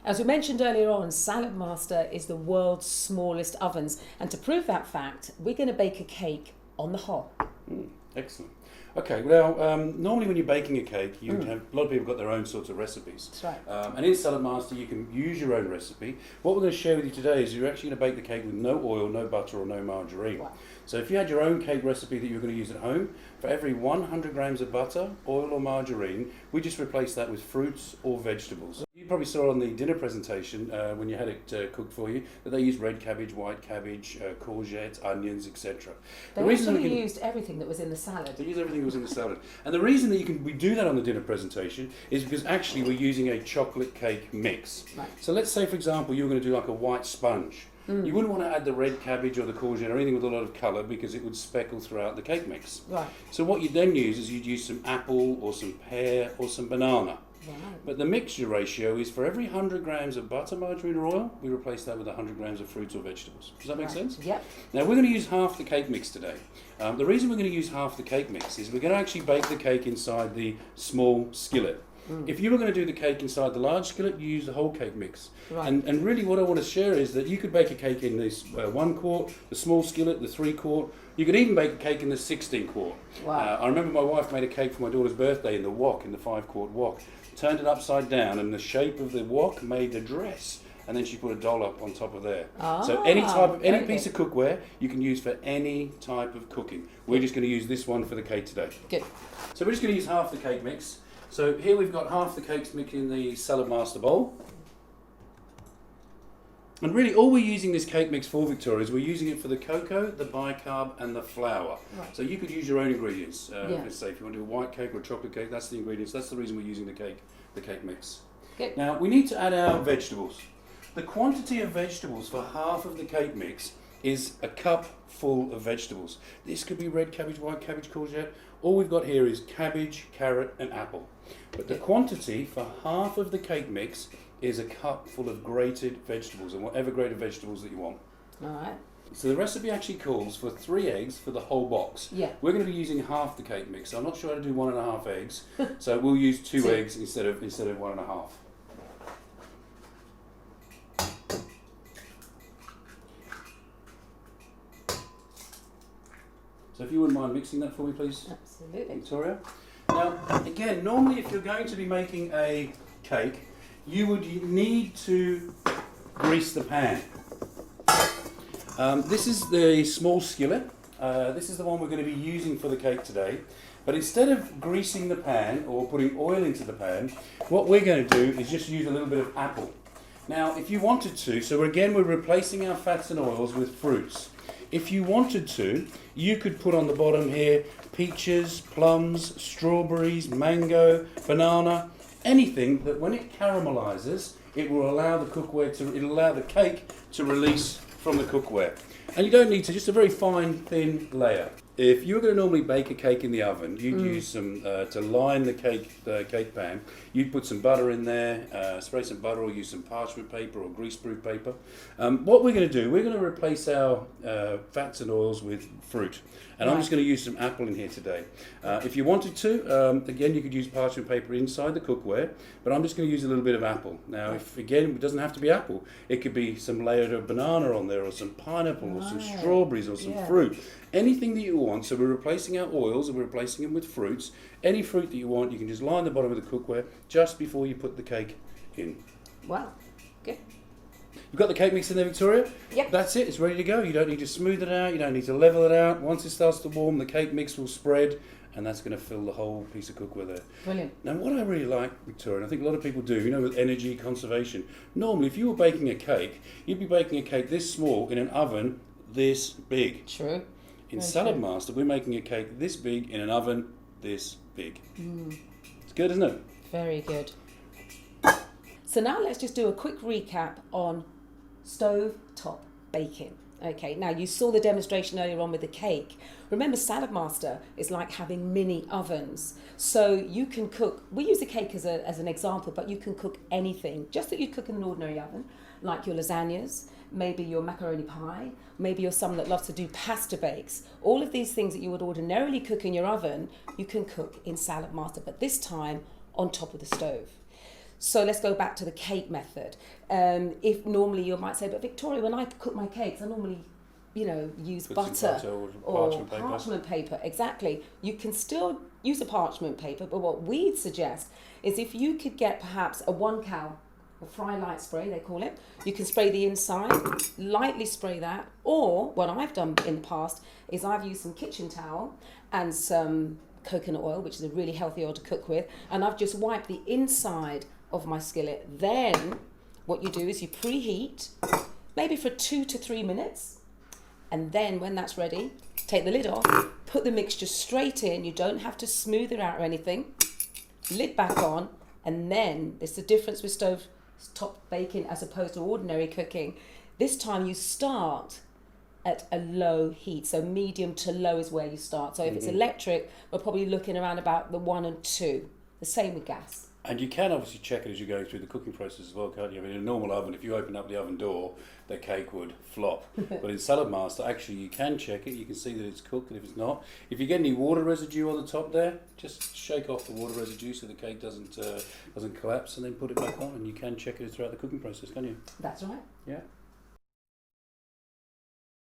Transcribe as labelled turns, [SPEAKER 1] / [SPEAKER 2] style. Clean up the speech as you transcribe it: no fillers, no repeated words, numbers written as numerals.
[SPEAKER 1] As we mentioned earlier on, Salad Master is the world's smallest ovens. And to prove that fact, we're going to bake a cake on the hob.
[SPEAKER 2] Excellent. Okay, well, normally when you're baking a cake, you have a lot of people got their own sorts of recipes.
[SPEAKER 1] That's right.
[SPEAKER 2] And in Salad Master, you can use your own recipe. What we're going to share with you today is you're actually going to bake the cake with no oil, no butter, or no margarine.
[SPEAKER 1] Wow.
[SPEAKER 2] So if you had your own cake recipe that you're going to use at home, for every 100 grams of butter, oil, or margarine, we just replace that with fruits or vegetables. You probably saw on the dinner presentation when you had it cooked for you that they use red cabbage, white cabbage, courgette, onions, etc.
[SPEAKER 1] They actually used everything that was in the salad.
[SPEAKER 2] They use everything that was in the salad. And the reason that we do that on the dinner presentation is because actually we're using a chocolate cake mix.
[SPEAKER 1] Right.
[SPEAKER 2] So let's say, for example, you're going to do like a white sponge. You wouldn't want to add the red cabbage or the courgette or anything with a lot of colour because it would speckle throughout the cake mix.
[SPEAKER 1] Right.
[SPEAKER 2] So what you'd then use is you'd use some apple or some pear or some banana.
[SPEAKER 1] Right.
[SPEAKER 2] But the mixture ratio is for every 100 grams of butter, margarine or oil, we replace that with 100 grams of fruits or vegetables. Does that make sense?
[SPEAKER 1] Yep.
[SPEAKER 2] Now we're going to use half the cake mix today. The reason we're going to use half the cake mix is we're going to actually bake the cake inside the small skillet. If you were going to do the cake inside the large skillet, you use the whole cake mix.
[SPEAKER 1] Right.
[SPEAKER 2] And really what I want to share is that you could bake a cake in this 1 quart, the small skillet, the 3 quart. You could even bake a cake in the 16 quart.
[SPEAKER 1] Wow.
[SPEAKER 2] I remember my wife made a cake for my daughter's birthday in the wok, in the 5 quart wok. Turned it upside down and the shape of the wok made a dress. And then she put a dollop on top of there. So any piece of cookware you can use for any type of cooking. We're just going to use this one for the cake today.
[SPEAKER 1] Good.
[SPEAKER 2] So we're just going to use half the cake mix. So here we've got half the cake mix in the Salad Master bowl. And really all we're using this cake mix for, Victoria, is we're using it for the cocoa, the bicarb and the flour.
[SPEAKER 1] Right.
[SPEAKER 2] So you could use your own ingredients.
[SPEAKER 1] Yeah.
[SPEAKER 2] Let's say if you want to do a white cake or a chocolate cake, that's the ingredients. That's the reason we're using the cake mix.
[SPEAKER 1] Good.
[SPEAKER 2] Now we need to add our vegetables. The quantity of vegetables for half of the cake mix is a cup full of vegetables. This could be red cabbage, white cabbage, courgette. All we've got here is cabbage, carrot and apple. But the quantity for half of the cake mix is a cup full of grated vegetables, and whatever grated vegetables that you want.
[SPEAKER 1] All right.
[SPEAKER 2] So the recipe actually calls for 3 eggs for the whole box.
[SPEAKER 1] Yeah.
[SPEAKER 2] We're going to be using half the cake mix. So I'm not sure how to do 1.5 eggs. So we'll use 2 eggs instead of 1.5. So if you wouldn't mind mixing that for me, please.
[SPEAKER 1] Absolutely.
[SPEAKER 2] Victoria. Now, again, normally if you're going to be making a cake, you would need to grease the pan. This is the small skillet. This is the one we're going to be using for the cake today. But instead of greasing the pan or putting oil into the pan, what we're going to do is just use a little bit of apple. Now, if you wanted to, so again, we're replacing our fats and oils with fruits. If you wanted to, you could put on the bottom here peaches, plums, strawberries, mango, banana, anything that when it caramelizes, it will allow it'll allow the cake to release from the cookware. And you don't need to, just a very fine, thin layer. If you were going to normally bake a cake in the oven, you'd use some, to line the cake pan, you'd put some butter in there, spray some butter or use some parchment paper or greaseproof paper. What we're going to do, we're going to replace our fats and oils with fruit. And I'm just going to use some apple in here today. If you wanted to, again, you could use parchment paper inside the cookware, but I'm just going to use a little bit of apple. Now, it doesn't have to be apple. It could be some layer of banana on there or some pineapple or some strawberries or some fruit. Anything that you want. So we're replacing our oils and we're replacing them with fruits. Any fruit that you want, you can just line the bottom of the cookware just before you put the cake in.
[SPEAKER 1] Wow. Good.
[SPEAKER 2] You've got the cake mix in there, Victoria?
[SPEAKER 1] Yep.
[SPEAKER 2] That's it, it's ready to go. You don't need to smooth it out, you don't need to level it out. Once it starts to warm, the cake mix will spread and that's going to fill the whole piece of cookware there.
[SPEAKER 1] Brilliant.
[SPEAKER 2] Now what I really like, Victoria, and I think a lot of people do, with energy conservation, normally if you were baking a cake, you'd be baking a cake this small in an oven this big.
[SPEAKER 1] True.
[SPEAKER 2] In Salad Master, we're making a cake this big in an oven this big. It's good, isn't it?
[SPEAKER 1] Very good. So now let's just do a quick recap on Stovetop Baking. Okay, now you saw the demonstration earlier on with the cake. Remember, Salad Master is like having mini ovens. So you can cook, we use a cake as an example, but you can cook anything, just that you cook in an ordinary oven, like your lasagnas, maybe your macaroni pie, maybe you're someone that loves to do pasta bakes. All of these things that you would ordinarily cook in your oven, you can cook in Salad Master, but this time on top of the stove. So let's go back to the cake method. If normally you might say, but Victoria, when I cook my cakes, I normally, use
[SPEAKER 2] Put some
[SPEAKER 1] butter
[SPEAKER 2] or
[SPEAKER 1] parchment paper. Exactly. You can still use a parchment paper, but what we'd suggest is if you could get perhaps a 1-cal or fry light spray, they call it. You can spray the inside, lightly spray that, or what I've done in the past is I've used some kitchen towel and some coconut oil, which is a really healthy oil to cook with, and I've just wiped the inside of my skillet. Then what you do is you preheat, maybe for 2 to 3 minutes, and then when that's ready, take the lid off, put the mixture straight in. You don't have to smooth it out or anything. Lid back on, and then there's the difference with stovetop baking as opposed to ordinary cooking. This time you start at a low heat, so medium to low is where you start. So if it's electric, we're probably looking around about the 1 and 2. The same with gas.
[SPEAKER 2] And you can obviously check it as you go through the cooking process as well, can't you? I mean, in a normal oven, if you open up the oven door, the cake would flop. But in Salad Master, actually, you can check it. You can see that it's cooked, and if it's not, if you get any water residue on the top there, just shake off the water residue so the cake doesn't collapse, and then put it back on, and you can check it throughout the cooking process, can you?
[SPEAKER 1] That's right.
[SPEAKER 2] Yeah.